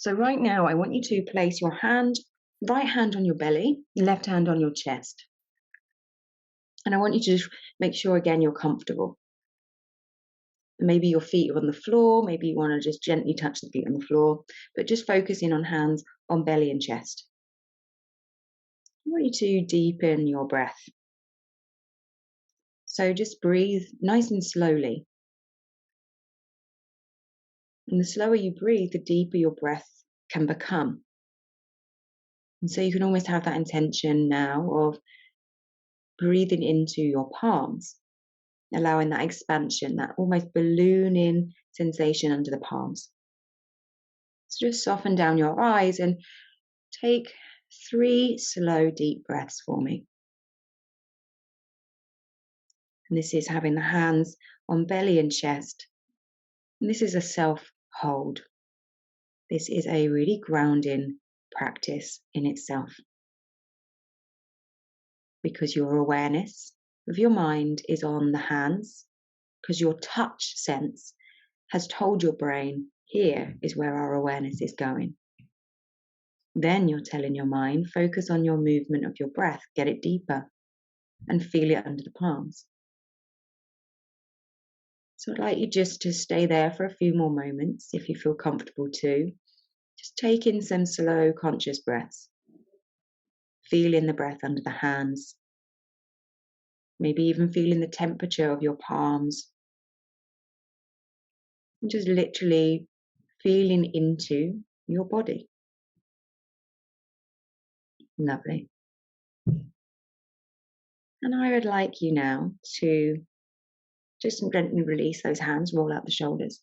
So right now, I want you to place your right hand on your belly, left hand on your chest. And I want you to just make sure, again, you're comfortable. Maybe your feet are on the floor. Maybe you want to just gently touch the feet on the floor, but just focusing on hands on belly and chest. I want you to deepen your breath. So just breathe nice and slowly. And the slower you breathe, the deeper your breath can become. And so you can almost have that intention now of breathing into your palms, allowing that expansion, that almost ballooning sensation under the palms. So just soften down your eyes and take 3 slow, deep breaths for me. And this is having the hands on belly and chest. And this is a self-hold. This is a really grounding practice in itself. Because your awareness of your mind is on the hands, because your touch sense has told your brain, here is where our awareness is going. Then you're telling your mind, focus on your movement of your breath, get it deeper, and feel it under the palms. So I'd like you just to stay there for a few more moments, if you feel comfortable to. Just take in some slow, conscious breaths. Feeling the breath under the hands. Maybe even feeling the temperature of your palms. And just literally feeling into your body. Lovely. And I would like you now to just gently release those hands, roll out the shoulders.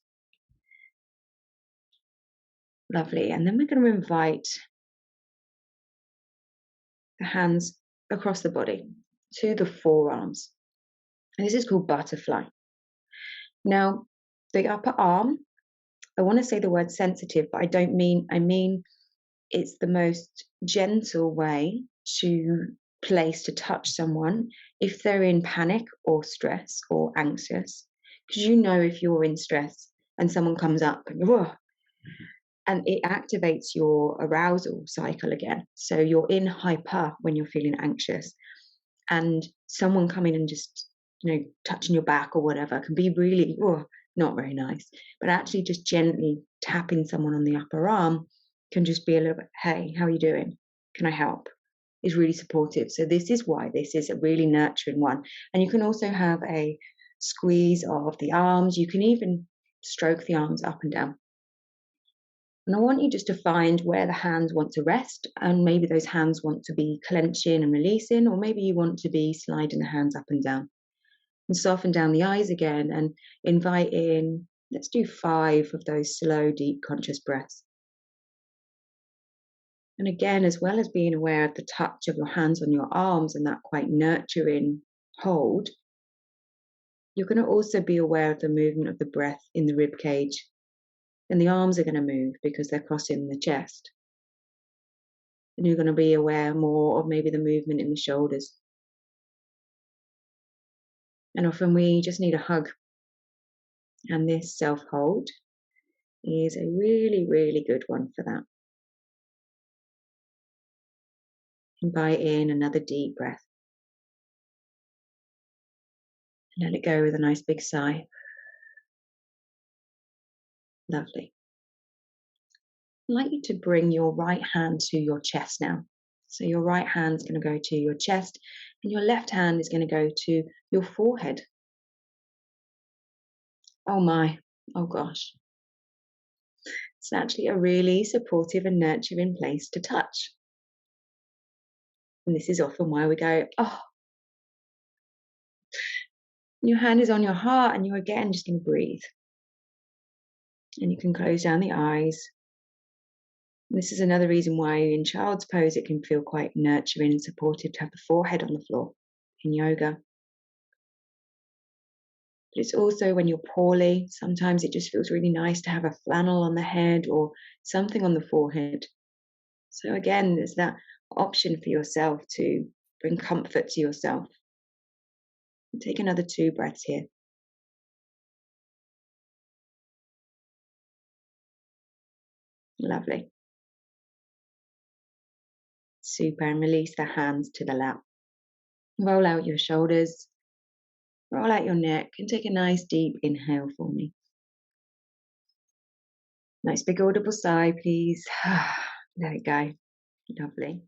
Lovely. And then we're going to invite the hands across the body to the forearms. And this is called butterfly. Now, the upper arm, I want to say the word sensitive, but I mean it's the most gentle way to touch someone if they're in panic or stress or anxious. Because you know if you're in stress and someone comes up and and it activates your arousal cycle again. So you're in hyper when you're feeling anxious, and someone coming and just touching your back or whatever can be really not very nice. But actually just gently tapping someone on the upper arm can just be a little bit, hey, how are you doing? Can I help? Is really supportive. So this is why this is a really nurturing one. And you can also have a squeeze of the arms. You can even stroke the arms up and down. And I want you just to find where the hands want to rest, and maybe those hands want to be clenching and releasing, or maybe you want to be sliding the hands up and down. And soften down the eyes again and invite in, let's do 5 of those slow, deep, conscious breaths. And again, as well as being aware of the touch of your hands on your arms and that quite nurturing hold, you're going to also be aware of the movement of the breath in the rib cage. And the arms are going to move because they're crossing the chest. And you're going to be aware more of maybe the movement in the shoulders. And often we just need a hug. And this self-hold is a really, really good one for that. Invite in another deep breath. And let it go with a nice big sigh. Lovely. I'd like you to bring your right hand to your chest now. So your right hand's going to go to your chest, and your left hand is going to go to your forehead. Oh my, oh gosh. It's actually a really supportive and nurturing place to touch. And this is often why we go, oh. Your hand is on your heart, and you're again just going to breathe. And you can close down the eyes. This is another reason why in child's pose it can feel quite nurturing and supportive to have the forehead on the floor in yoga. But it's also when you're poorly, sometimes it just feels really nice to have a flannel on the head or something on the forehead. So again, there's that option for yourself to bring comfort to yourself. Take another 2 breaths here. Lovely. Super. And release the hands to the lap. Roll out your shoulders, roll out your neck, and take a nice deep inhale for me. Nice big audible sigh, please. There we go. Lovely.